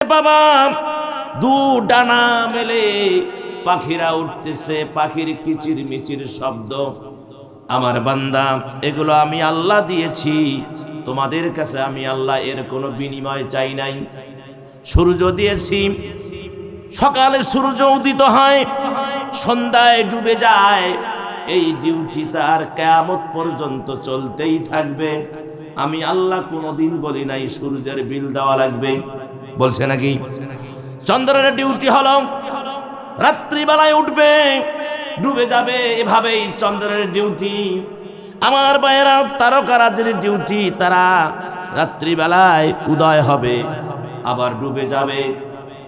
বাবা দু ডানা মেলে পাখিরা উঠতেছে, পাখির কিচির মিচির শব্দ। আমার বান্দা, এগুলো আমি আল্লাহ দিয়েছি তোমাদের কাছে, আমি আল্লাহ এর কোনো বিনিময় চাই নাই। সূর্য দিয়েছি, সকালে সূর্য উদিত হয়, সন্ধ্যায় ডুবে যায়। এই ডিউটি তার কিয়ামত পর্যন্ত চলতেই থাকবে। আমি আল্লাহ কোনোদিন বলি নাই সূর্যের বিল দেওয়া লাগবে, বলছে নাকি? চন্দ্রের ডিউটি হলো রাত্রিবেলায় উঠবে, ডুবে যাবে, এভাবেই চন্দ্রের ডিউটি। আমার ভাইয়েরা, তারকারাজের ডিউটি, তারা রাত্রিবেলায় উদয় হবে আবার ডুবে যাবে,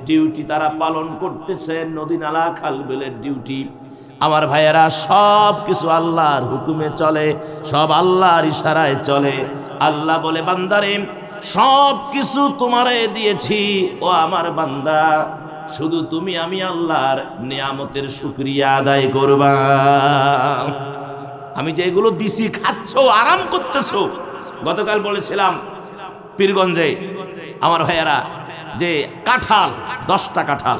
ডিউটি তারা পালন করতেছে। নদী নালা খাল বিলের ডিউটি। আমার ভাইয়েরা, সব কিছু আল্লাহর হুকুমে চলে, সব আল্লাহর ইশারায় চলে। আল্লাহ বলে, বান্দারে সব কিছু তোমারে দিয়েছি, ও আমার বান্দা, শুধু তুমি আমি আল্লাহর নিয়ামতের শুকরিয়া আদায় করবা। আমি যে এগুলো দিছি, খাচ্ছ, আরাম করতেছো। গতকাল বলেছিলাম পীরগঞ্জে আমার ভাইয়েরা যে কাঁঠাল, 10টা কাঁঠাল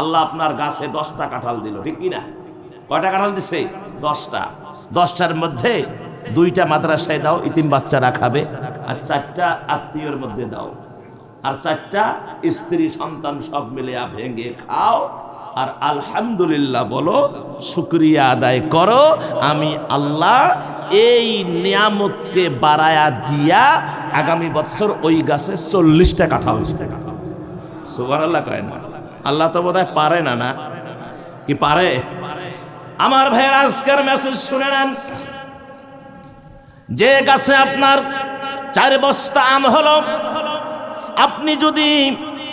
আল্লাহ আপনার গাছে 10টা কাঁঠাল দিল, ঠিক কিনা? কয়টা কাঁঠাল দিছে? 10টা। 10টার মধ্যে 2টা মাদ্রাসায় দাও, ইতিম বাচ্চারা খাবে, আর 4টা আত্মীয়র মধ্যে দাও, আর 4টা স্ত্রী সন্তান সব মিলে ভেঙে খাও, আর আলহামদুলিল্লাহ বলো, শুকরিয়া আদায় করো। আমি আল্লাহ এই নিয়ামতকে বাড়ায়া দিয়া আগামী বছর ওই গাছে 40টা কাঁঠাল। সুবহানাল্লাহ কয় না? আল্লাহ তো বোধহয় পারে না, না কি পারে? আমার ভাইয়ের আজকের মেসেজ শুনে নেন। যে গাছে আপনার 4 বস্তা আম হলো, আপনি যদি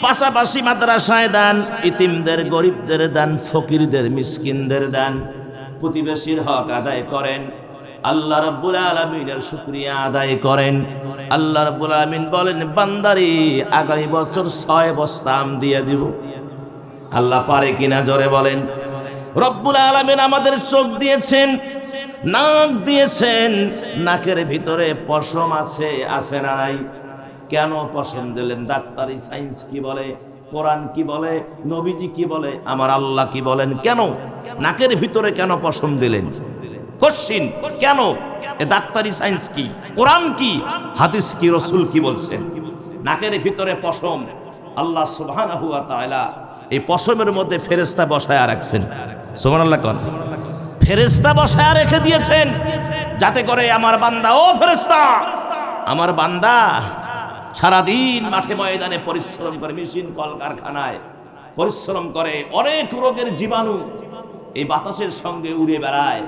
পাশাপাশি মাদ্রাসায় দান, ইতিমদের, গরিবদের দান, ফকিরদের, মিসকিনদের দান, প্রতিবেশীর হক আদায় করেন, আল্লাহ রাব্বুল আলামিনের শুকরিয়া আদায় করেন। আল্লাহ রাব্বুল আলামিন বলেন, বান্দারি আগামী বছর 6 বস্তা আম দিয়ে দিব। আল্লাহ পারে কিনা জোরে বলেন? রব্বুল আলামিন আমাদের চোখ দিয়েছেন, নাক দিয়েছেন, নাকের ভিতরে পশম আছে, আছে না নাই? কেন পশম দিলেন? ডাক্তারি সায়েন্স কি বলে, কোরআন কি বলে, নবীজি কি বলে, আমার আল্লাহ কি বলেন? কেন নাকের ভিতরে কেন পশম দিলেন? কোশ্চিন কেন? এ ডাক্তারি সায়েন্স কি, কোরআন কি, হাদিস কি, রাসূল কি বলছেন? নাকের ভিতরে পশম, আল্লাহ সুবহানাহু ওয়া তাআলা এই পশমের মধ্যে ফেরেশতা বসায়া রাখছেন। সুবহানাল্লাহ কোন? ফেরেশতা বসায়া রেখে দিয়েছেন, যাতে করে আমার বান্দা, ও ফেরেশতা, আমার বান্দা সারাদিন মাঠে ময়দানে পরিশ্রম করে, মেশিন কলকারখানায় পরিশ্রম করে, অনেক রোগের জীবাণু এই বাতাসের সঙ্গে উড়ে বেড়ায়।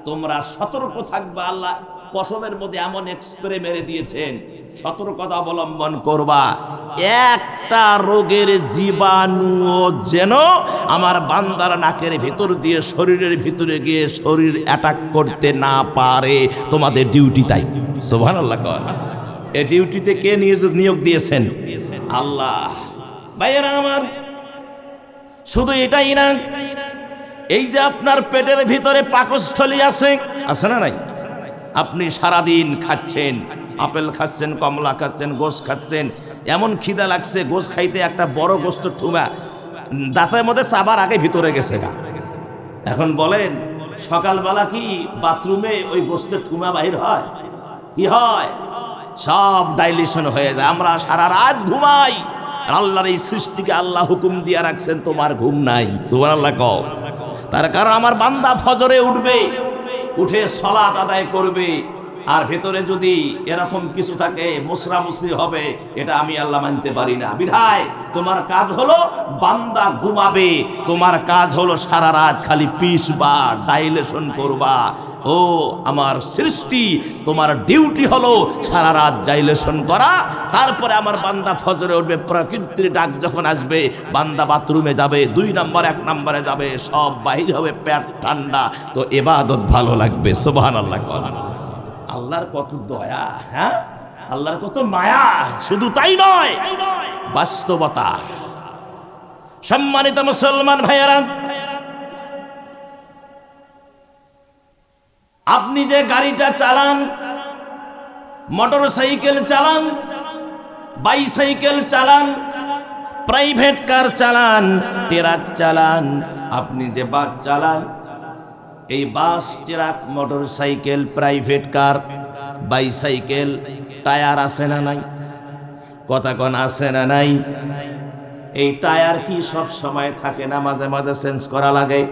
তোমরা সতর্ক থাকবা। আল্লাহ পশমের মধ্যে এমন স্প্রে মেরে দিয়েছেন, সতর্কতা অবলম্বন করবা, একটা রোগের জীবাণু যেন আমার বান্দার নাকের ভিতর দিয়ে শরীরের ভিতরে গিয়ে শরীর অ্যাটাক করতে না পারে। তোমাদের ডিউটি তাই। সুবহানাল্লাহ। এই ডিউটিতে কে নিয়োগ দিয়েছেন? আল্লাহ। ভাইয়েরা আমার, শুধু এটাই না, এই যে আপনার পেটের ভিতরে পাকস্থলী আছে, আছে না নাই? আপনি সারাদিন খাচ্ছেন, আপেল খাচ্ছেন, কমলা খাচ্ছেন, গোশ খাচ্ছেন, এমন খিদা লাগছে, গোশ খাইতে একটা বড় গোস্ত ঠুমা দাঁতের মধ্যে চাবার আগে ভিতরে গেছে গা। এখন বলেন, সকালবেলা কি বাথরুমে ওই গোস্তের ঠুমা বাহির হয়? কি হয়? সব ডাইলেশন হয়ে যায়। আমরা সারা রাত ঘুমাই, আর আল্লাহর এই সৃষ্টিকে আল্লাহ হুকুম দিয়ে রাখছেন, তোমার ঘুম নাই। সুবহানাল্লাহ কও। তার কারণ আমার বান্দা ফজরে উঠবে, উঠে সালাত আদায় করবে, আর ভেতরে যদি এরকম কিছু থাকে, মুসরামুসরি হবে, এটা আমি আল্লাহ মানতে পারি না। বিধায় তোমার কাজ হলো বান্দা ঘুমাবে, তোমার কাজ হলো সারা রাত খালি পিসবা, ডাইলেশন করবা। ও আমার সৃষ্টি, তোমার ডিউটি হলো সারা রাত ডাইলেশন করা। তারপরে আমার বান্দা ফজরে উঠবে, প্রকৃতির ডাক যখন আসবে, বান্দা বাথরুমে যাবে, 2 নম্বর 1 নম্বরে যাবে, সব বাহির হবে, পেট ঠান্ডা, তো ইবাদত ভালো লাগবে। সুবহানাল্লাহ। আল্লাহর কত দয়া, হ্যাঁ, আল্লাহর কত মায়া। শুধু তাই নয়, বাস্তবতা। সম্মানিত মুসলমান ভাইয়েরা, আপনি যে গাড়িটা চালান, মোটর সাইকেল চালান, বাইসাইকেল চালান, প্রাইভেট কার চালান, ট্রাক চালান, আপনি যে বাস চালান, এই bus, truck, motorcycle, private car, bicycle, tyre আছে না নাই? কথা কোন আছে না নাই? এই টায়ার কি সব সময় থাকে না? মাঝে মাঝে চেঞ্জ করা লাগে।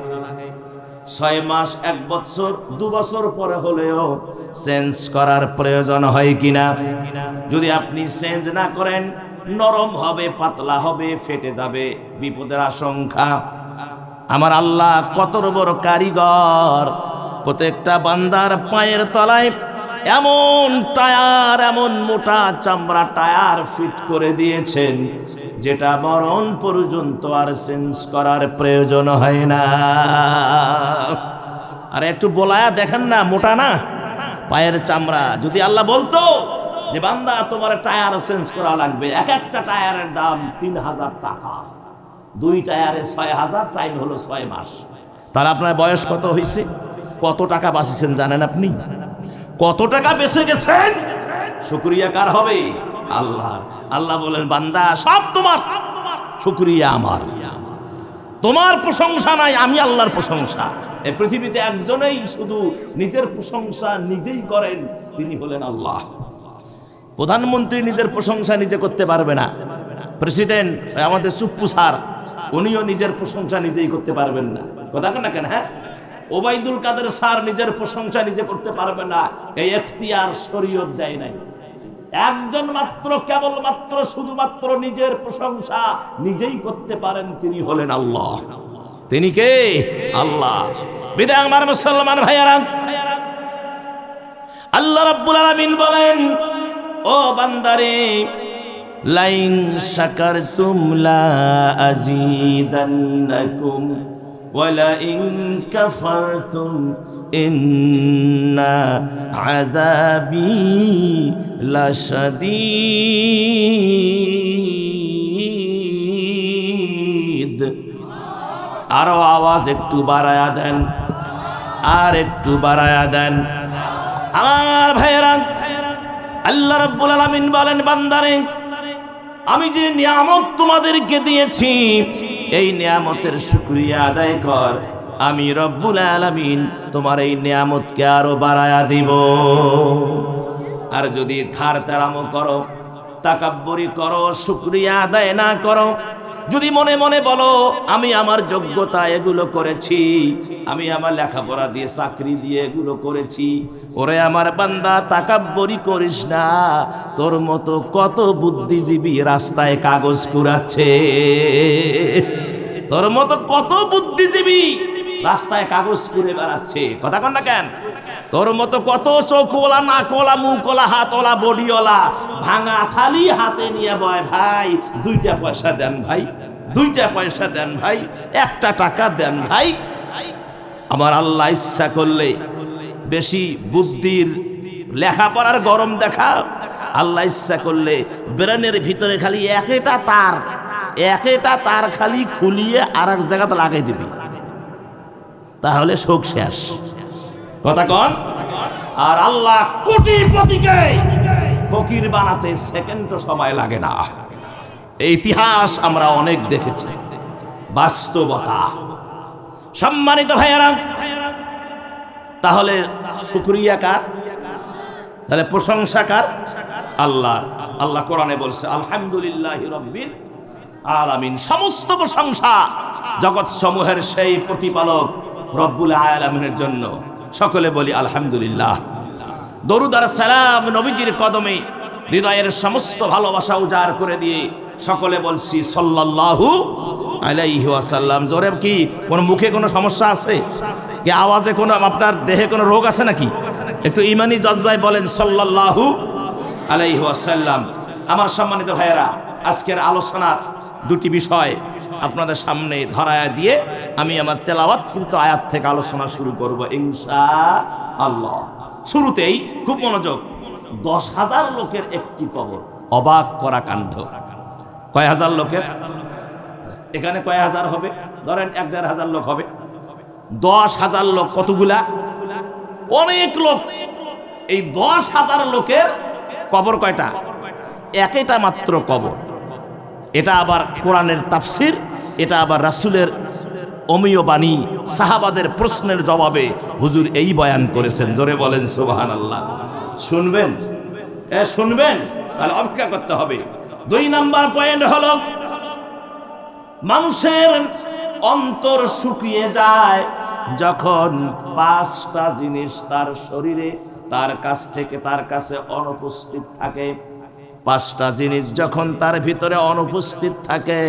6 মাস, 1 বছর, 2 বছর পরে হলেও চেঞ্জ করার প্রয়োজন হয় কিনা? যদি আপনি চেঞ্জ না করেন, নরম হবে, পাতলা হবে, ফেটে যাবে, বিপদের আশঙ্কা। আমার আল্লাহ কত বড় কারিগর, প্রত্যেকটা বান্দার পায়ের তলায় এমন টায়ার, এমন মোটা চামড়া টায়ার ফিট করে দিয়েছেন যেটা মরণ পর্যন্ত আর চেঞ্জ করার প্রয়োজন হয় না। আর একটু বলায়া দেখেন না, মোটা না পায়ের চামড়া। যদি আল্লাহ বলতো যে বান্দা তোমার টায়ার চেঞ্জ করা লাগবে, এক একটা টায়ারের দাম 3000 টাকা, 2 টায়ারে 6000, টাইম হলো 6 মাস, তাহলে আপনার বয়স কত হয়েছে? কত টাকা বাঁচিয়েছেন জানেন আপনি? কত টাকা বেঁচে গেছেন? শুকরিয়া কার হবে? আল্লাহ। আল্লাহ বলেন বান্দা সব তোমার, শুকরিয়া আমার। তোমার প্রশংসা নাই, আমি আল্লাহর প্রশংসা। এই পৃথিবীতে একজনেই শুধু নিজের প্রশংসা নিজেই করেন, তিনি হলেন আল্লাহ। প্রধানমন্ত্রী নিজের প্রশংসা নিজে করতে পারবে না। প্রেসিডেন্ট আমাদের চুপ্পু স্যার, উনিও নিজের প্রশংসা নিজেই করতে পারবেন না। কথা না কেন? হ্যাঁ, ওবায়দুল কাদের স্যার নিজের প্রশংসা নিজে করতে পারবে না, এই এখতিয়ার শরীয়ত দেয় নাই। একজন মাত্র, কেবলমাত্র, শুধুমাত্র নিজের প্রশংসা নিজেই করতে পারেন, তিনি হলেন আল্লাহ। তিনি কে? আল্লাহ। বিদায় আমার মুসলমান ভাইয়ারা, আল্লাহ রাব্বুল আলামিন বলেন, ও বান্দারে, লাইন শাকারতুম লা আযীদান্নাকুম ওয়ালা ইন কাফারতুম ইন্না আযাবি লাশাদীদ। আরো আওয়াজ একটু বাড়ায়া দেন, আর একটু বাড়ায়া দেন। আমার ভাইয়েরা, আল্লাহ রাব্বুল আলামিন বলেন বান্দারে, আমি যে নিয়ামত তোমাদেরকে দিয়েছি, এই নিয়ামতের শুকরিয়া আদায় কর, আমি রব্বুল আলামিন তোমার এই নিয়ামতকে আরো বাড়ায়া দিব। আর যদি খারতারামো করো, তাকাব্বুরি করো, শুকরিয়া আদায় না করো, যদি মনে মনে বলো আমি আমার যোগ্যতা এগুলো করেছি, আমি আমার লেখাপড়া দিয়ে, চাকরি দিয়ে এগুলো করেছি, ওরে আমার বান্দা তাকাব্বুরি করিস না। তোর মতো কত বুদ্ধিজীবী রাস্তায় কাগজ কুড়াচ্ছে, তোর মতো কত বুদ্ধিজীবী রাস্তায় কাগজ করে বেড়াচ্ছে। কথা কন না কেন? তোর মতো কত চোখওয়ালা, নাকওয়ালা, মুখওয়ালা, হাতওয়ালা, বডিওয়ালা ভাঙা থালি হাতে নিয়ে বয়, ভাই 2টা পয়সা দেন ভাই, 2টা পয়সা দেন ভাই, 1টা টাকা দেন ভাই। আমার আল্লাহ ইচ্ছা করলে বেশি বুদ্ধির লেখাপড়ার গরম দেখা, আল্লাহ ইচ্ছা করলে ব্রেনের ভিতরে খালি একটা তার খালি খুলিয়ে আর এক জায়গাতে লাগাই দিবি, তাহলে শোক শেষ। কথা কন? আর আল্লাহ কোটিপতিকে ফকির বানাতে সেকেন্ডও সময় লাগে না। এই ইতিহাস আমরা অনেক দেখেছি, বাস্তবতা। সম্মানিত ভাইয়েরা, তাহলে শুকরিয়া কার? তাহলে প্রশংসা কার? আল্লাহ। আল্লাহ কোরআনে বলছে আলহামদুলিল্লাহি রাব্বিল আলামিন, সমস্ত প্রশংসা জগৎ সমূহের সেই প্রতিপালক রব্বুল আলামিনের জন্য। সকলে বলি আলহামদুলিল্লাহ। দরুদ আর সালাম নবীজির কদমে হৃদয়ের সমস্ত ভালোবাসা উজাড় করে দিয়ে সকলে বলছি সাল্লাল্লাহু আলাইহি ওয়াসাল্লাম। জোরে কি কোন মুখে কোনো সমস্যা আছে কি? আওয়াজে কোনো, আপনার দেহে কোনো রোগ আছে নাকি? একটু ইমানি জজ্বায় বলেন সাল্লাল্লাহু আলাইহি ওয়াসাল্লাম। আমার সম্মানিত ভাইয়েরা, আজকের আলোচনার 2টি বিষয় আপনাদের সামনে ধরায়া দিয়ে আমি আমার তেলাওয়াতকৃত আয়াত থেকে আলোচনা শুরু করব ইনশাআল্লাহ। শুরুতেই খুব মনোযোগ, 10,000 লোকের একটি কবর, অবাক করা কাণ্ড। কয় হাজার লোকের? এখানে কয় হাজার হবে? ধরেন 1-1.5 লোক হবে। 10,000 লোক কতগুলা? অনেক লোক। এই 10,000 লোকের কবর কয়টা? একটা মাত্র কবর। এটা আবার কোরআনের তাফসির, এটা আবার রাসূলের অমীয় বাণী, সাহাবাদের প্রশ্নের জবাবে হুজুর এই বয়ান করেছেন। জোরে বলেন সুবহানাল্লাহ। শুনবেন? শুনবেন? তাহলে অপেক্ষা করতে হবে। 2 নাম্বার পয়েন্ট হলো মানুষের অন্তর শুকিয়ে যায় যখন 5টা জিনিস তার শরীরে তার কাছে অনুপস্থিত থাকে। 5টা জিনিস যখন তার ভিতরে অনুপস্থিত থাকে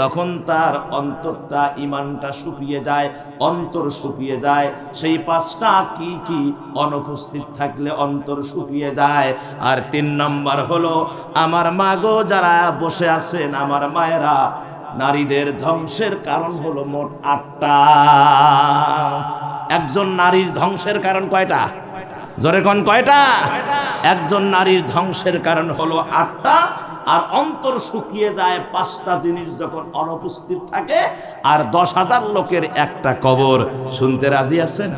তখন তার অন্তরটা, ইমানটা শুকিয়ে যায়, অন্তর শুকিয়ে যায়। সেই 5টা কি কি অনুপস্থিত থাকলে অন্তর শুকিয়ে যায়? আর 3 নাম্বার হলো আমার মা গো, যারা বসে আছেন আমার মায়েরা, নারীদের ধ্বংসের কারণ হলো মোট 8টা। একজন নারীর ধ্বংসের কারণ কয়টা? জোরে কোন কয়টা? একজন নারীর ধ্বংসের কারণ হলো 8টা। আর অন্তর শুকিয়ে যায় 5টা জিনিস যখন অনুপস্থিত থাকে। আর 10,000 লোকের একটা কবর। শুনতে রাজি আছেন?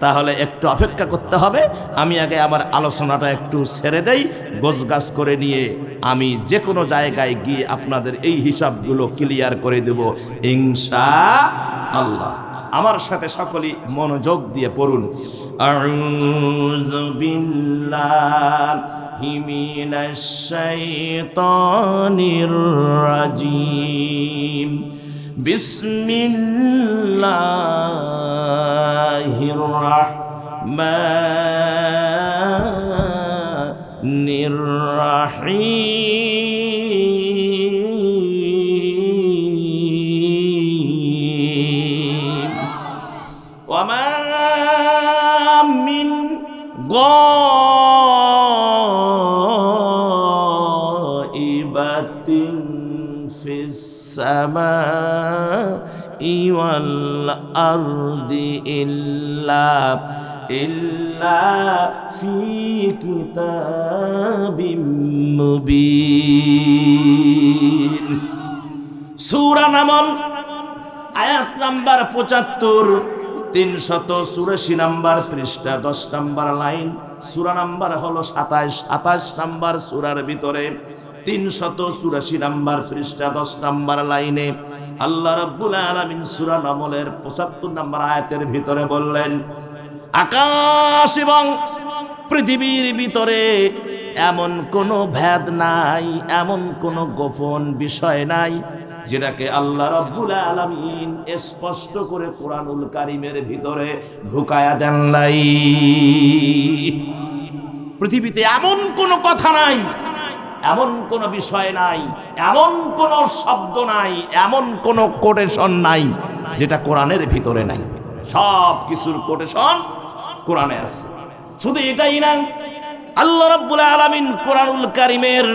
তাহলে একটু অপেক্ষা করতে হবে। আমি আগে আমার আলোচনাটা একটু ছেড়ে দেই, গোছগাছ করে নিয়ে আমি যে কোনো জায়গায় গিয়ে আপনাদের এই হিসাবগুলো ক্লিয়ার করে দেব ইনশাআল্লাহ। আমার সাথে সকলেই মনোযোগ দিয়ে পড়ুন। আউযু বিল্লাহি মিনাশ শাইতানির রাজিম। বিসমিল্লাহির রাহমানির রাহিম। ওয়ামা মিন গায়বাতিন ফিস সামাই ওয়াল আরদি ইল্লা ফি কিতাবিম মুবিন। সূরা নামল আয়াত নাম্বার 75, 384 নাম্বার পৃষ্ঠা, 10 নাম্বার লাইন। সূরা নাম্বার হলো 27 নাম্বার সূরার ভিতরে 384 নাম্বার পৃষ্ঠা, 10 নাম্বার লাইনে আল্লাহ রাব্বুল আলামিন সূরা নামলের 75 নাম্বার আয়াতের ভিতরে বললেন, আকাশ এবং পৃথিবীর ভিতরে এমন কোনো ভেদ নাই, এমন কোনো গোপন বিষয় নাই যেটাকে আল্লাহ রাব্বুল আলামিন স্পষ্ট করে কোরআনুল কারীমের ভিতরে ঢুকায়া দেন নাই। পৃথিবীতে এমন কোনো কথা নাই, এমন কোনো বিষয় নাই, এমন কোনো শব্দ নাই, এমন কোনো কোটেশন নাই যেটা কোরআনের ভিতরে নাই। সব কিছুর কোটেশন কোরআনে আছে। শুধু এটাই না, আল্লাহ রাব্বুল আলামিন কোরআনুল কারীমের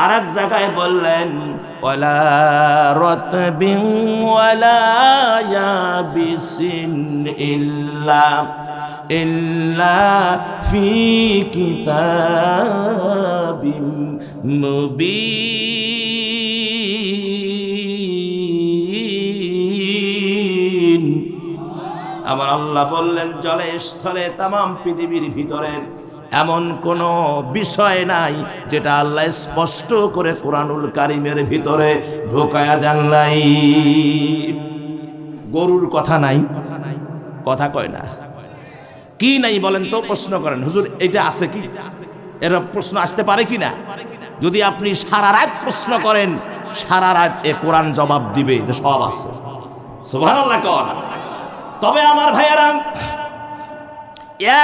আরেক জায়গায় বললেন, ওয়ালা রাতবিন ওয়ালা ইয়াবিসিন ইল্লা ফি কিতাবিম মুবিন। আমার আল্লাহ বললেন, জলে স্থলে তামাম পৃথিবীর ভিতরে এমন কোনো বিষয় নাই যেটা আল্লাহ স্পষ্ট করে কোরআনুল কারীমের ভিতরে ঢোকায়া দেন নাই। গরুর কথা নাই, কথা কয় না। কি নাই বলেন তো? প্রশ্ন করেন, হুজুর এটা আছে কি? এর প্রশ্ন আসতে পারে কি না? যদি আপনি সারা রাত প্রশ্ন করেন, সারা রাত এ কোরআন জবাব দিবে যে সব আছে। সুবহানাল্লাহ কন। তবে আমার ভাইয়েরা,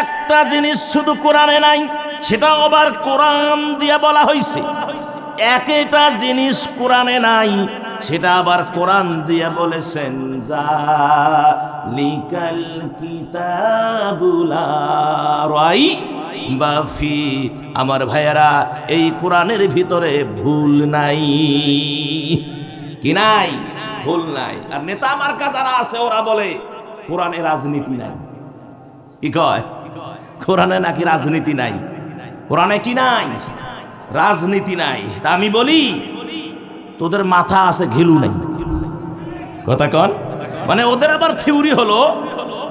একটা জিনিস শুধু কোরআনে নাই, সেটা আবার কোরআন দিয়ে বলা হয়েছে। একটা জিনিস কোরআনে নাই, সেটা আবার কোরআন দিয়ে বলেছেন, যালিকাল কিতাবুল লা রাইবা ফি। আমার ভাইয়েরা, এই কোরআনের ভিতরে ভুল নাই। কি নাই? ভুল নাই। আর নেতা মার্কা যারা আছে ওরা বলে কোরআনে রাজনীতি নাই। কি কয়? কোরআনে নাকি রাজনীতি নাই। কোরআনে কি নাই? রাজনীতি নাই। তা আমি বলি, তোদের মাথা আছে, ঘিলু নাই। কথা কন। মানে ওদের আবার থিওরি হলো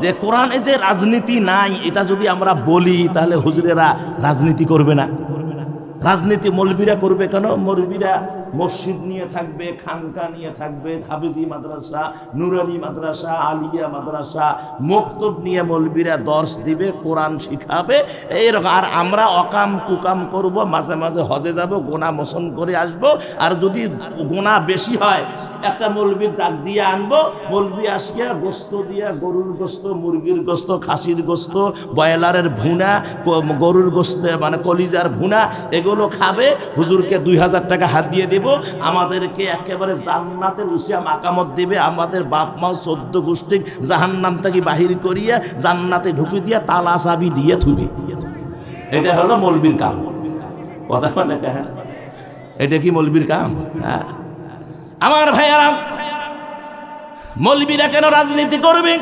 যে কোরআনে যে রাজনীতি নাই, এটা যদি আমরা বলি তাহলে হুজুরেরা রাজনীতি করবে না। রাজনীতি মৌলবীরা করবে কেন? মৌলবীরা মসজিদ নিয়ে থাকবে, খানকা নিয়ে থাকবে, হাফিজি মাদ্রাসা, নুরানি মাদ্রাসা, আলিয়া মাদ্রাসা, মক্তব নিয়ে মৌলবীরা দর্শ দিবে, কোরআন শিখাবে এইরকম। আর আমরা অকাম কুকাম করব, মাঝে মাঝে হজে যাব, গোনা মোচন করে আসব। আর যদি গোনা বেশি হয় একটা মৌলবীর ডাক দিয়ে আনবো, মৌলবী আসিয়া গোস্ত দিয়া, গরুর গোস্ত, মুরগির গোস্ত, খাসির গোস্ত, ব্রয়লারের ভুনা, গরুর গোস্ত মানে কলিজার ভুনা, এগুলো খাবে। হুজুরকে 2000 টাকা হাত দিয়ে দেব, আমাদেরকে একেবারে জান্নাতের উসিয়া মাকামত দিবে। আমাদের বাপ মা 14 গোষ্ঠী জাহান্নাম থেকে বাহির করিয়া জান্নাতে ঢুকে দিয়া তালা চাবি দিয়ে থুবে। এটা হলো মৌলবীর কাম। কথা মানে এটা কি মৌলবীর কাম? হ্যাঁ আমার ভাইয়ারা, মৌলবীরা কেন রাজনীতি করবে?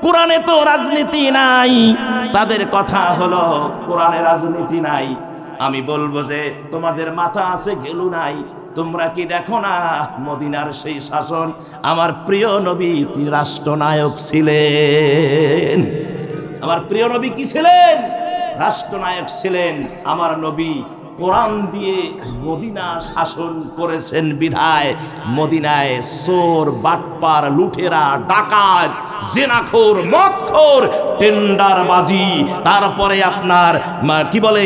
কোরআনে তো রাজনীতি নাই। তাদের কথা হলো কোরআনে রাজনীতি নাই। আমি বলবো যে তোমাদের মাথা আছে, গেলু নাই। তোমরা কি দেখো না মদিনার সেই শাসন? আমার প্রিয় নবী রাষ্ট্রনায়ক ছিলেন। আমার প্রিয় নবী কি ছিলেন? রাষ্ট্রনায়ক ছিলেন। আমার নবী কোরআন দিয়ে মদিনা শাসন করেছেন বিধায় মদিনায় চোর, বাটপার, লুটেরা, ডাকাত, জেনাখোর, মদখোর, টেন্ডারবাজি, তারপরে আপনার কি বলে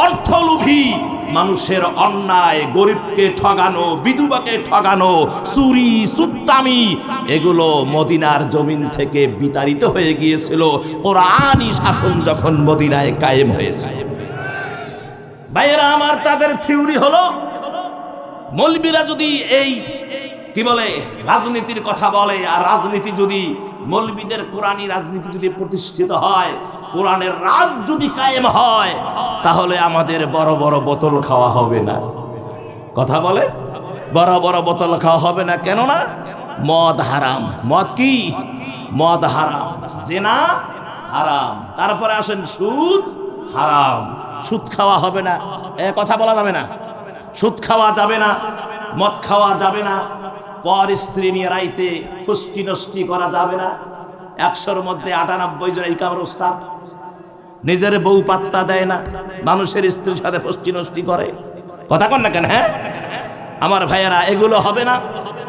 অর্থলোভী মানুষের অন্যায়, গরিবকে ঠগানো, বিধবাকে ঠগানো, চুরি সুত্তামি, এগুলো মদিনার জমিন থেকে বিতাড়িত হয়ে গিয়েছিল কোরআনী শাসন যখন মদিনায় কায়েম হয়েছে। ভাইয়েরা আমার, তাদের থিওরি হলো মৌলবীরা যদি এই কি বলে রাজনীতির কথা বলে, আর রাজনীতি যদি মৌলবীদের কোরআনী রাজনীতি যদি প্রতিষ্ঠিত হয়, কোরআনের রাজ যদি কায়েম হয়, তাহলে আমাদের বড় বড় বোতল খাওয়া হবে না। কথা বলে বড় বড় বোতল খাওয়া হবে না। কেন না? মদ হারাম। মদ কি? মদ হারাম, জিনা হারাম, তারপরে আসেন সুদ হারাম। সুদ খাওয়া হবে না, এ কথা বলা যাবে না। সুদ খাওয়া যাবে না, মদ খাওয়া যাবে না, পর স্ত্রী নিয়ে রাইতে ফুষ্টি নষ্টি করা যাবে না। 100-র মধ্যে 98 জন এই কামের ওস্তাদ। নিজের বউ পাত্তা দেয় না, মানুষের স্ত্রীর সাথে ফুষ্টি নষ্টি করে। কথা কন না কেন? হ্যাঁ আমার ভাইয়েরা, এগুলো হবে না।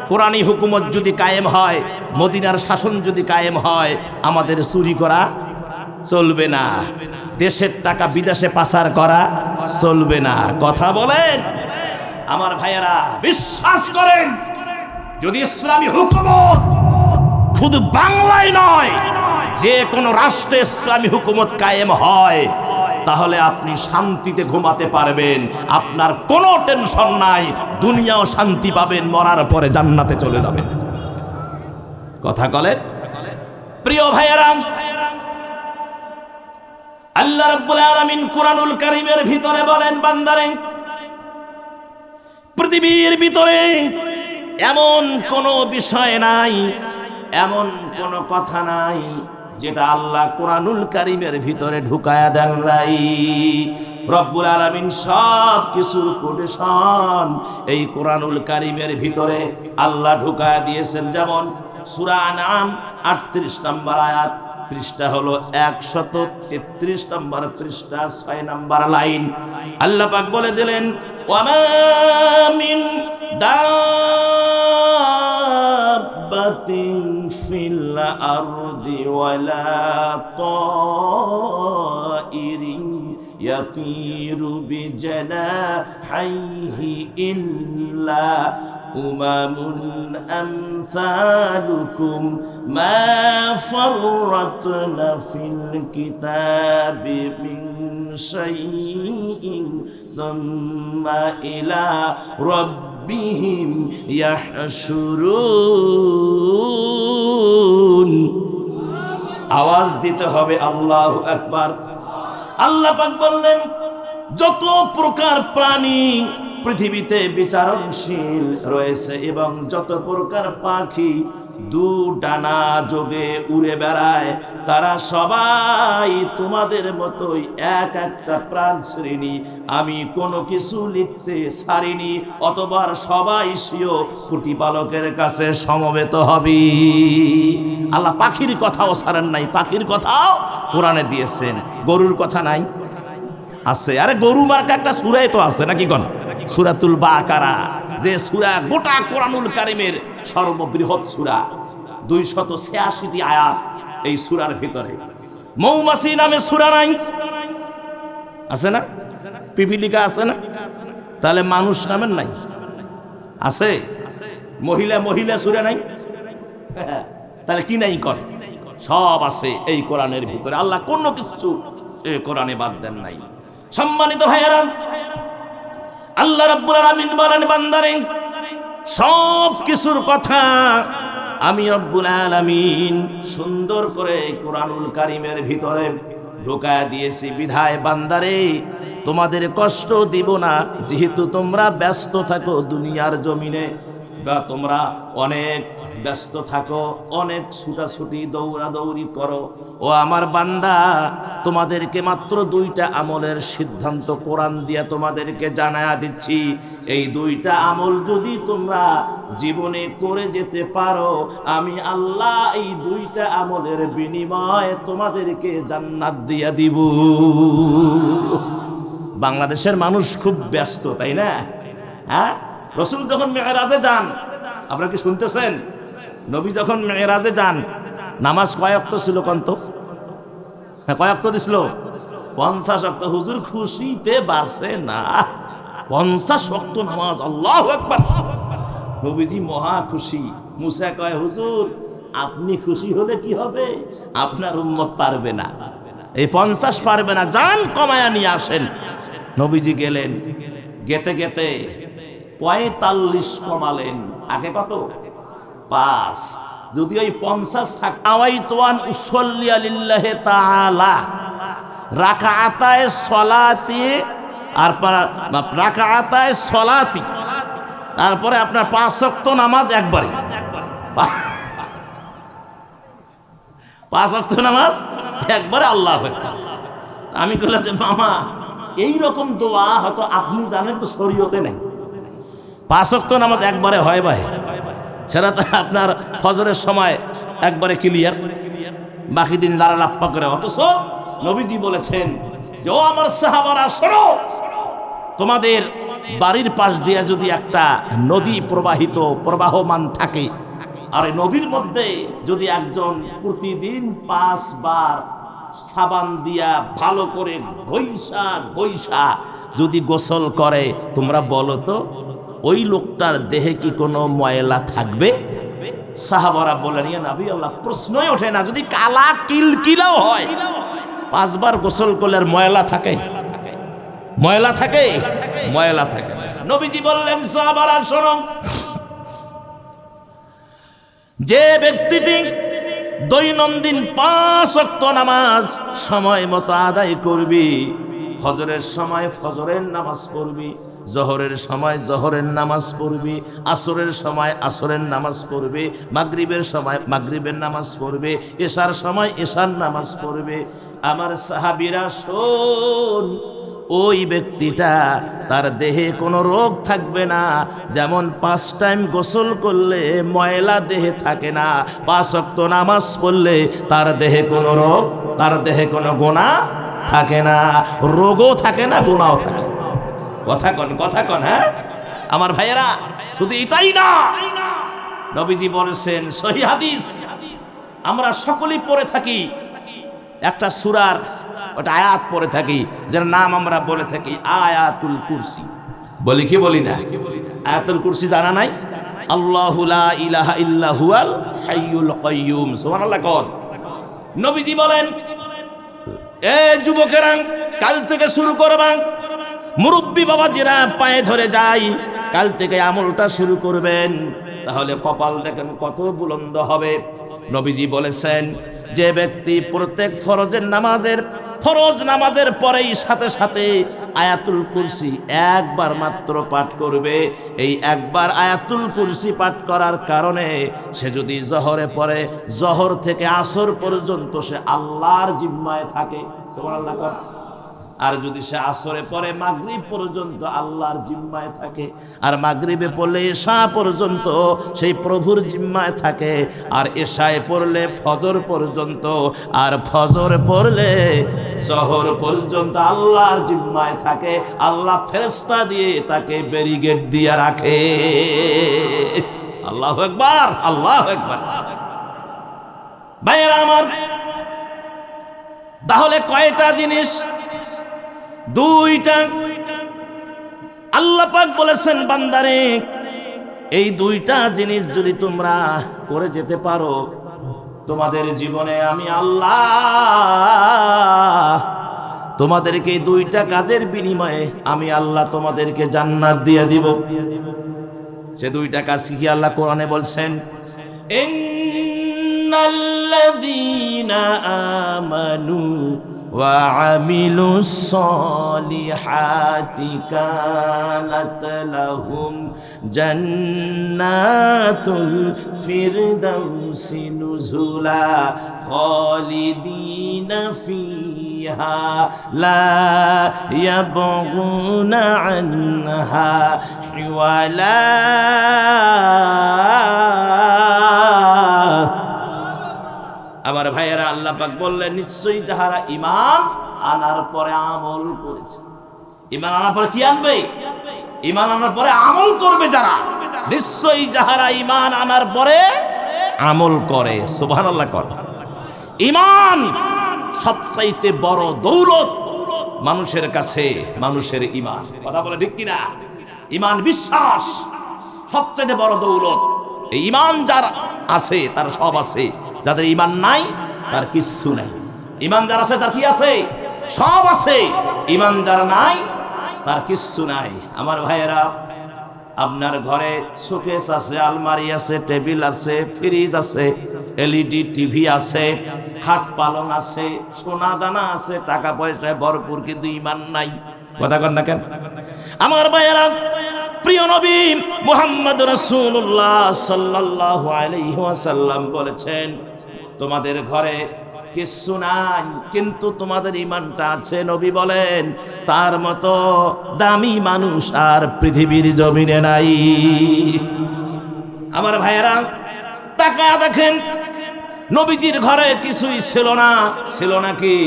কোরআনী হুকুমত যদি কায়েম হয়, মদিনার শাসন যদি কায়েম হয়, আমাদের চুরি করা চলবে না, দেশের টাকা বিদেশে পাচার করা চলবে না। কথা বলেন আমার ভাইয়েরা, বিশ্বাস করেন যদি ইসলামী হুকুমত শুধু বাংলায় নয়, যে কোনো রাষ্ট্রে ইসলামী হুকুমত কায়েম হয়, তাহলে আপনি শান্তিতে ঘুমাতে পারবেন। আপনার কোনো টেনশন নাই, দুনিয়াও শান্তি পাবেন, মরার পরে জান্নাতে চলে যাবেন। কথা বলেন প্রিয় ভাইয়েরা, আল্লাহ রাব্বুল আলামিন কোরআনুল কারীমের ভিতরে বলেন, বান্দারে পৃথিবীর ভিতরে এমন কোনো বিষয় নাই, এমন কোনো কথা নাই যেটা আল্লাহ কোরআনুল কারীমের ভিতরে ঢুকায়া দেন নাই। রব্বুল আলামিন সব কিছুর কোটেশন এই কোরআনুল কারীমের ভিতরে আল্লাহ ঢুকায়া দিয়েছেন। যেমন সূরা আনআম 38 নম্বর আয়াত, পৃষ্ঠা হলো 133 নম্বর পৃষ্ঠা, 6 নম্বর লাইন। আল্লাহ পাক বলে দিলেন, ওয়ামা মিন দাব্বাতিন ফিল আরদি ওয়ালা তাইরিন ইয়াতিরু বিজানাহিহি ইল্লা উমামুন আমসালুকুম মা ফাররাতনা ফিল কিতাবি মিন শাইইন সুম্মা ইলা রাব্বিহিম ইয়াহশুরুন। আওয়াজ দিতে হবে আল্লাহু আকবার। আল্লাহ পাক বললেন, যত প্রকার প্রাণী পৃথিবীতে বিচারণশীল রয়েছে এবং যত প্রকার পাখি দু ডানা যোগে উড়ে বেড়ায়, তারা সবাই তোমাদের মতোই এক একটা প্রাণ শ্রেণী। আমি কোনো কিছু লিখতে ছাড়িনি, অতবার সবাই স্বীয় প্রতিপালকের কাছে সমবেত হবে। আল্লাহ পাখির কথাও ছাড়েন নাই, পাখির কথাও কোরআনে দিয়েছেন। গরুর কথা নাই, আছে। আরে গরু মার্কা একটা সূরাই তো আছে নাকি কোন? সূরাতুল বাকারা, যে সূরা গোটা কোরআনুল কারীমের সর্ববৃহৎ সূরা, 286টি আয়াত এই সূরার ভিতরে। মৌমাছি নামে সূরা নাই, আছে না? পিপিলিকা আছে না? তাহলে মানুষ নামের নাই আছে? মহিলা মহিলা সূরা নাই, তাহলে কি নাই কর? সব আছে এই কোরআনের ভিতরে। আল্লাহ কোনো কিছু এই কোরআনে বাদ দেন নাই। সম্মানিত ভাইয়েরা, আল্লাহ রাব্বুল আলামিন বলেন বান্দারে, সব কিছুর কথা আমি রব্বুল আলামিন সুন্দর করে কোরআনুল কারীমের ভিতরে ঢোকায় দিয়েছি। বিধায় বান্দারে তোমাদের কষ্ট দিব না, যেহেতু তোমরা ব্যস্ত থাকো দুনিয়ার জমিনে, বা তোমরা অনেক ব্যস্ত থাকো, অনেক ছুটাছুটি দৌড়াদৌড়ি করো। ও আমার বান্দা, তোমাদেরকে মাত্র 2টা আমলের সিদ্ধান্ত কোরআন দিয়ে তোমাদেরকে জানায়া দিচ্ছি। এই 2টা আমল যদি তোমরা জীবনে করে যেতে পারো, আমি আল্লাহ এই 2টা আমলের বিনিময়ে তোমাদেরকে জান্নাত দিয়া দিব। বাংলাদেশের মানুষ খুব ব্যস্ত, তাই না? হ্যাঁ, রাসূল যখন মেরাজে যান, আপনারা কি শুনতেছেন? নবী যখন মেরাজে যান, নামাজ কয় ওয়াক্ত ছিল কন্ত? হ্যাঁ, কয় ওয়াক্ত দিছিল? 50 ওয়াক্ত। হুজুর খুশিতে বাসে না, 50 ওয়াক্ত নামাজ। আল্লাহু আকবার। নবীজি মহা খুশি। মুসা কয়, হুজুর আপনি খুশি হলে কি হবে, আপনার উম্মত পারবে না, এই 50 পারবে না, যান কমায়া নিয়ে আসেন। নবীজি গেলেন, গেতে গেতে 45 কমালেন। আগে কত? 5। যদি ওই 50 থাকে, আওয়াইতুয়ান উসল্লি লিল্লাহি তাআলা রাকাআতায়ে সলাতি, আর রাকাআতায়ে সলাতি, তারপরে আপনার 5 ওয়াক্ত নামাজ একবারে, 5 ওয়াক্ত নামাজ একবারে। আল্লাহু আকবার। আমি বললাম যে মামা, এইরকম দোয়া হয়তো আপনি জানেন, তো শরীয়তে নেই। 5 ওয়াক্ত নামাজ একবারে হয় ভাই, সেটা তো আপনার ফজরের সময় একবারে ক্লিয়ার, বাকি দিন লারা লাপ্পা করে। অথচ নবীজি বলেছেন যে, ও আমার সাহাবারা শোনো, তোমাদের বাড়ির পাশ দিয়ে যদি একটা নদী প্রবাহমান থাকে, আর এই নদীর মধ্যে যদি একজন প্রতিদিন 5 বার সাবান দিয়া ভালো করে ঘইষা যদি গোসল করে, তোমরা বলো তো ওই লোকটার দেহে কি কোনো ময়লা থাকবে? সাহাবারা বলেন, ইয়া নবী আল্লাহ, প্রশ্নই ওঠে না। যদি কালা কিলকিলাও হয়, 5 বার গোসল করলে আর ময়লা থাকে? ময়লা থাকে? ময়লা থাকে। নবীজি বললেন, সাহাবারা শোনো, যে ব্যক্তিটি দৈনন্দিন 5 ওয়াক্ত নামাজ সময় মতো আদায় করবি, ফজরের সময় ফজরের নামাজ পড়বি, জোহরের সময় জোহরের নামাজ পড়বি, আসরের সময় আসরের নামাজ পড়বে, মাগরিবের সময় মাগরিবের নামাজ পড়বে, এশার সময় এশার নামাজ পড়বে। আমার সাহাবীরা শোন, ওই ব্যক্তিটা তার দেহে কোনো রোগ থাকবে না। যেমন 5 টাইম গোসল করলে ময়লা দেহে থাকে না, 5 ওয়াক্ত নামাজ পড়লে তার দেহে কোনো রোগ, তার দেহে কোনো গুনাহ থাকে না, রোগও থাকে না, গুনাহও থাকে না। কথা কন হ্যাঁ আমার ভাইয়েরা। শুধু এটাই না, নবীজি বলেছেন সহিহ হাদিস, আমরা সকলেই পড়ে থাকি একটা সূরার ওটা আয়াত পড়ে থাকি, যার নাম আমরা বলে থাকি আয়াতুল কুরসি। বলি কি বলি না? আয়াতুল কুরসি জানা নাই? আল্লাহু লা ইলাহা ইল্লা হুয়াল হাইয়ুল কাইয়্যুম। সুবহানাল্লাহ কোন? নবীজি বলেন, এ যুবকেরা, কাল থেকে শুরু করবা, মুরব্বী বাবাজিরা পায়ে ধরে যাই, কাল থেকে আমলটা শুরু করবেন, তাহলে কপাল দেখেন কত বুলন্দ হবে। নবীজি বলেছেন, যে ব্যক্তি প্রত্যেক ফরজ নামাজের পরেই সাথে সাথে আয়াতুল কুরসি একবার মাত্র পাঠ করবে, এই একবার আয়াতুল কুরসি পাঠ করার কারণে সে যদি জহরে পড়ে, জহর থেকে আসর পর্যন্ত সে আল্লাহর জিম্মায় থাকে। সুবহানাল্লাহ। আর যদি সে আসরে পরে মাগরিব পর্যন্ত আল্লাহর জিম্মায় থাকে, আর মাগরিবে পড়লে এশা পর্যন্ত সেই প্রভুর জিম্মায় থাকে, আর এশায় পড়লে ফজর পর্যন্ত, আর ফজর পড়লে জহর পর্যন্ত আল্লাহর জিম্মায় থাকে, আল্লাহ ফেরেশতা দিয়ে তাকে ব্যারিকেড দিয়ে রাখে। আল্লাহু আকবার, আল্লাহু আকবার। ভাইয়েরা আমার, তাহলে কয়টা জিনিস? দুইটা। আল্লাহ পাক বলেছেন বান্দারে, এই দুইটা জিনিস যদি তোমরা করে যেতে পারো, তোমাদের জীবনে আমি আল্লাহ তোমাদেরকে এই দুইটা কাজের বিনিময়ে আমি আল্লাহ তোমাদেরকে জান্নাত দিয়ে দিব। সে দুইটা কাজ কি আল্লাহ কোরআনে বলছেন? ইন্নাল্লাযীনা আমানু ওয়া আমিলুস সলিহাতি কানাত লাহুম জান্নাতুল ফিরদাউসি নুজুলা খালিদিনা ফিহা লা ইয়াবগুনা আনহা হিওয়ালা। আমার ভাইয়েরা, আল্লাহ পাক বললেন নিশ্চয়ই যাহারা ঈমান আনার পরে আমল করেছে। ঈমান আনার পরে কি আনবে? ঈমান আনার পরে আমল করবে যারা, নিশ্চয়ই যাহারা ঈমান আনার পরে আমল করে। সুবহানাল্লাহ কর। ঈমান সবচাইতে বড় দৌলত মানুষের কাছে, মানুষের ঈমান। কথা বলে ঠিক কিনা? ঈমান বিশ্বাস সবচাইতে বড় দৌলত। এই ঈমান যার আছে তার সব আছে, যাদের ঈমান নাই তার কিচ্ছু নাই। ঈমান যার আছে তার কি আছে? সব আছে। ঈমান যার নাই তার কিচ্ছু নাই। আমার ভাইয়েরা, আপনার ঘরে শোকেস আছে, আলমারি আছে, টেবিল আছে, ফ্রিজ আছে, এলইডি টিভি আছে, খাট পালং আছে, সোনা দানা আছে, টাকা পয়সায় ভরপুর, কিন্তু ঈমান নাই। কথা কন না কেন? আমার ভাইয়েরা, প্রিয় নবী মুহাম্মদ রাসূলুল্লাহ সাল্লাল্লাহু আলাইহি ওয়াসাল্লাম বলেছেন, তোমাদের ঘরে কিছু নাই কিন্তু তোমাদের ঈমানটা আছে। নবী বলেন, তার মতো দামি মানুষ আর পৃথিবীর জমিনে নাই। আমার ভাইয়েরা, তাকায়া দেখেন, নবীজির ঘরে কিছুই ছিল না। ছিল নাকি?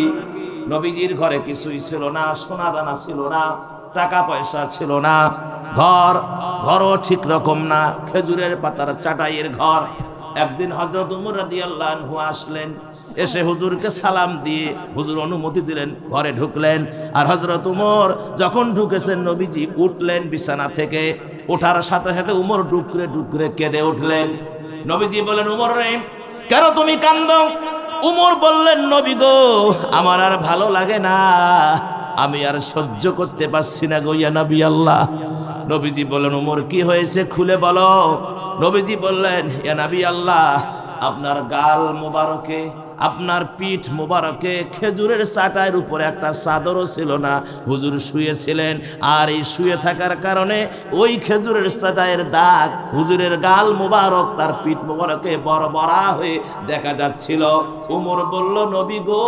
নবীজির ঘরে কিছুই ছিল না। সোনা দানা ছিল না, টাকা পয়সা ছিল না, ঘরও ঠিক রকম না, খেজুরের পাতার চাটাইয়ের ঘর। একদিন হযরত ওমর রাদিয়াল্লাহু আনহু আসলেন, এসে হুজুরকে সালাম দিয়ে হুজুর অনুমতি দিলেন, ঘরে ঢুকলেন। আর হযরত ওমর যখন ঢুকেছেন, নবীজি উঠলেন বিছানা থেকে। ওঠার সাথে সাথে ওমর ডুকরে ডুকরে কেঁদে উঠলেন। নবীজি বলেন, ওমর রে, কেন তুমি কান্দো? ওমর বললেন, নবী গো, আমার আর ভালো লাগে না, আমি আর সহ্য করতে পারছি না গো ইয়া নবী আল্লাহ। নবীজি বললেন, ওমর কি হয়েছে খুলে বলো। নবীজি বললেন, ইয়া নবী আল্লাহ, আপনার গাল মোবারকে, আপনার পিঠ মোবারকে খেজুরের চাটাইয়ের উপরে একটা চাদরও ছিল না। হুজুর শুয়েছিলেন, আর এই শুয়ে থাকার কারণে ওই খেজুরের চাটাইয়ের দাগ হুজুরের গাল মোবারক, তার পিঠ মোবারকে বড় বড় হয়ে দেখা যাচ্ছিল। ওমর বলল, নবী গো,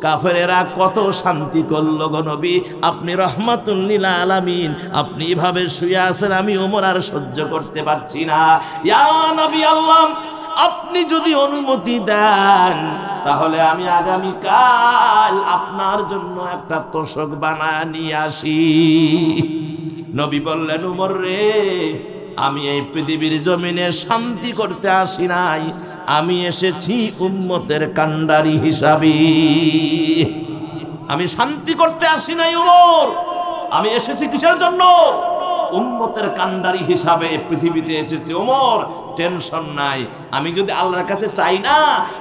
কাফেরেরা কত শান্তি করলো গো নবী, আপনি রহমাতুল লিল আলামিন, আপনি এভাবে শুয়ে আছেন, আমি ওমর আর সহ্য করতে পারছি না। ইয়া নবী আল্লাহ, আপনি যদি অনুমতি দেন তাহলে আমি আগামীকাল আপনার জন্য একটা তোশক বানায় নিয়ে আসি। নবী বললেন, ওমর রে, আমি এই পৃথিবীর জমিনে শান্তি করতে আসি নাই, আমি এসেছি উম্মতের কান্ডারি হিসাবে। আমি শান্তি করতে আসি নাই ওমর, আমি এসেছি কিসের জন্য? উম্মতের কান্ডারি হিসাবে পৃথিবীতে এসেছি। ওমর, টেনশন নাই, আমি যদি আল্লাহর কাছে চাই না,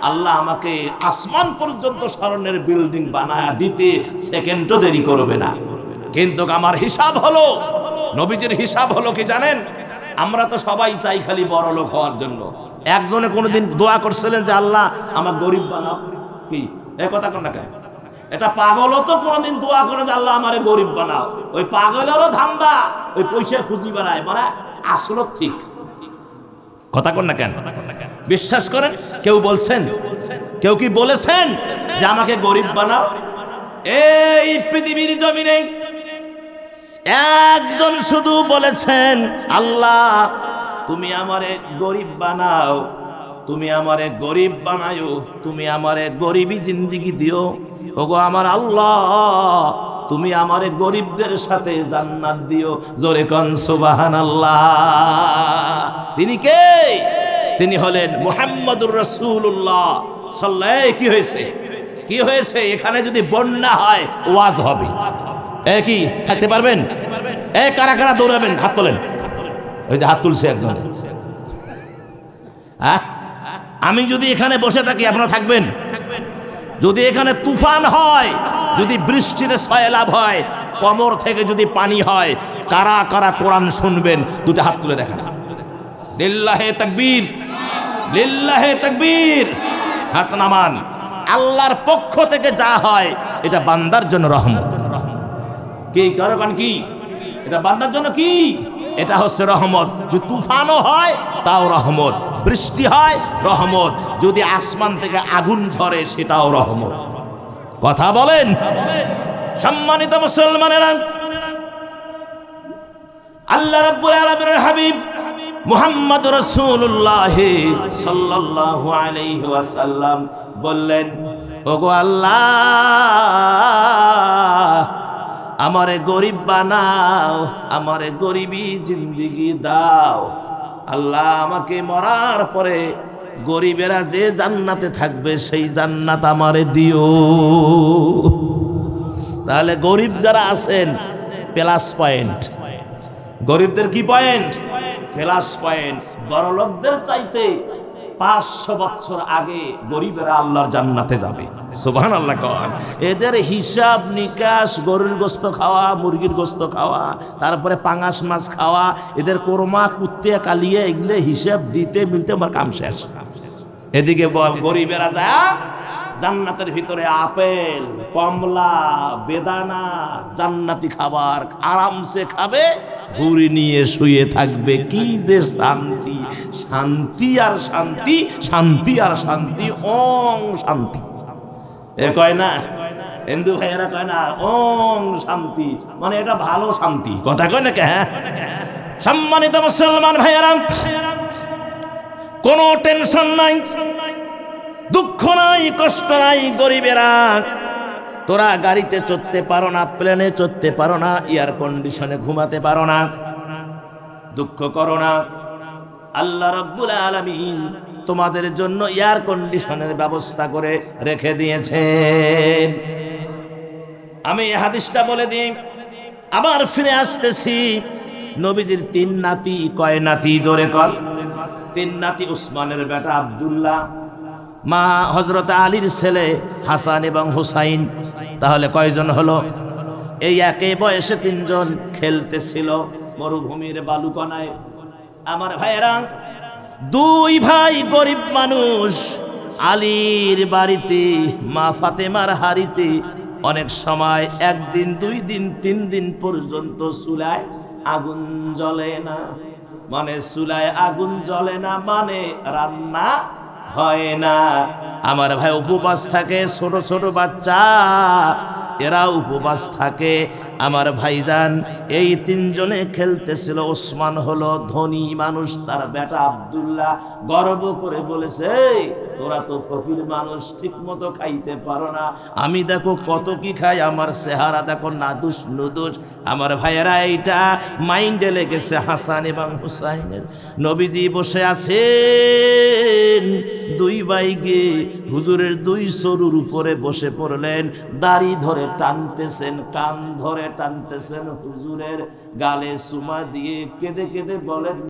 আল্লাহ আমাকে আসমান পর্যন্ত স্মরণের বিল্ডিং বানায় দিতে সেকেন্ডও দেরি করবে না। কিন্তু আমার হিসাব হলো, নবীজির হিসাব হলো কি জানেন? আমরা তো সবাই চাই খালি বড় লোক হওয়ার জন্য। একজনে কোনোদিন দোয়া করছিলেন যে আল্লাহ আমার গরিব বানাও। কি এই কথা কোন না কেন? এটা পাগলও তো কোনোদিন দোয়া করে যে আল্লাহ আমারে গরিব বানাও। ওই পাগলেরও ধান্দা ওই পয়সা খুঁজি বানায়, মানে আসল ঠিক কথা কন না কেন? বিশ্বাস করেন কেউ বলছেন, কেউ কি বলেছেন যে আমাকে গরিব বানাও? এই পৃথিবীর জমিনে একজন শুধু বলেছেন, আল্লাহ তুমি আমারে গরিব বানাও, তুমি আমারে গরিব বানায়ো, তুমি আমারে গরিবী জিন্দেগি দিও। ওগো আমার আল্লাহ, তুমি আমারে গরিবদের সাথে জান্নাত দিও। জোরে কোন সুবহানাল্লাহ। তিনি কে? তিনি হলেন মুহাম্মদুর রাসূলুল্লাহ সাল্লাল্লাহু। কি হয়েছে? কি হয়েছে? এখানে যদি বন্যা হয় ওয়াজ হবে। কি থাকতে পারবেন? কারা কারা দৌড়াবেন? হাত তোলেন। ওই যে হাত তুলছে একজন। আমি যদি এখানে বসে থাকি আপনারা থাকবেন? যদি এখানে তুফান হয়, যদি বৃষ্টিতে সয়লাভ হয়, কমর থেকে যদি পানি হয়, কারা কারা কোরআন শুনবেন? দুটো হাত তুলে দেখান। লিল্লাহে তাকবীর, লিল্লাহে তাকবীর। হাত নামান। আল্লাহর পক্ষ থেকে যা হয় এটা বান্দার জন্য রহমত। কি কারণ কি? এটা বান্দার জন্য কি? এটা হচ্ছে রহমত। যদি তুফানও হয় তাও রহমত, বৃষ্টি হয় রহমত, যদি আসমান থেকে আগুন ঝরে সেটাও রহমত। কথা বলেন। সম্মানিত মুসলমানেরা, আল্লাহ রাব্বুল আলামিনের হাবিব মুহাম্মদ রাসূলুল্লাহ সাল্লাল্লাহু আলাইহি ওয়াসাল্লাম বললেন, ওগো আল্লাহ আমারে গরিব বানাও, আমারে গরিবী জিন্দেগি দাও। আল্লাহ আমাকে মরার পরে গরিবেরা যে জান্নাতে থাকবে সেই জান্নাত আমারে দিও। তাহলে গরিব যারা আছেন প্লাস পয়েন্ট। গরিবদের কি পয়েন্ট? Plus point. বড় লোকদের চাইতে 500 বছর আগে গরিবেরা আল্লাহর জান্নাতে যাবে। সুবহানাল্লাহ কন। এদের হিসাব নিকাশ, গরুর গোস্ত খাওয়া, মুরগির গোস্ত খাওয়া, তারপরে পাঙাশ মাছ খাওয়া, এদের কোরমা কুত্তে কালিয়ে এগুলো হিসাব দিতে মিলতে আমার কাম শেষ। এদিকে গরিবেরা যায় জান্নাতের ভিতরে আপেল, কমলা, বেদানা, জান্নাতি খাবার আরামসে খাবে, ভুঁড়ি নিয়ে শুয়ে থাকবে। কি যে শান্তি! শান্তি আর শান্তি, শান্তি আর শান্তি, ওং শান্তি। এ কয় না হিন্দু ভাইয়েরা, কয় না ওং শান্তি, মানে এটা ভালো শান্তি। কথা কয় না কে? সম্মানিত মুসলমান ভাইয়েরা, কোনো টেনশন নাই, দুঃখ নাই, কষ্ট নাই। গরিবেরা তোরা গাড়িতে চড়তে পারো না, প্লেনে চড়তে পারো না, এয়ার কন্ডিশনে ঘুমাতে পারো না, দুঃখ করো না। আল্লাহ রাব্বুল আলামিন তোমাদের জন্য এয়ার কন্ডিশনের ব্যবস্থা করে রেখে দিয়েছেন। আমি এই হাদিসটা বলে দিই, আবার ফিরে আসতেছি। নবীজির 3 নাতি। কয় নাতি? জোরে কর। 3 নাতি। উসমানের বেটা আব্দুল্লাহ, মা হযরত আলীর ছেলে হাসান এবং হুসাইন। তাহলে কয়জন হলো? এই একই বয়সে 3 জন খেলতেছিল মরুভূমির বালুকণায়। আমার ভাইয়েরা, 2 ভাই গরিব মানুষ। আলীর বাড়িতে, মা ফাতেমার হাড়িতে অনেক সময় 1 দিন, 2 দিন, 3 দিন পর্যন্ত চুলায় আগুন জ্বলে না। মানে চুলায় আগুন জ্বলে না মানে রান্না হয় না। আমার ভাই উপবাস থাকে, ছোট ছোট বাচ্চা এরা উপবাস থাকে। আমার ভাইজান এই 3 জনে খেলতেছিল। ওসমান হলো ধনী মানুষ, তার বেটা আব্দুল্লাহ গর্ব করে বলেছে, তোরা তো ফকির মানুষ, ঠিক মতো খাইতে পারো না, আমি দেখো কত কি খাই, আমার চেহারা দেখো নাদুস নুদুস। আমার ভাইয়েরা এইটা মাইন্ডে লেগেছে হাসান এবং হুসাইনের। নবীজি বসে আছেন, 2 ভাই গিয়ে হুজুরের 2 সরুর উপরে বসে পড়লেন, দাড়ি ধরে টানতেছেন, কান ধরে টানতেছেন, হুজুরের গালে চুমা দিয়ে কেঁদে কেঁদে বলেন,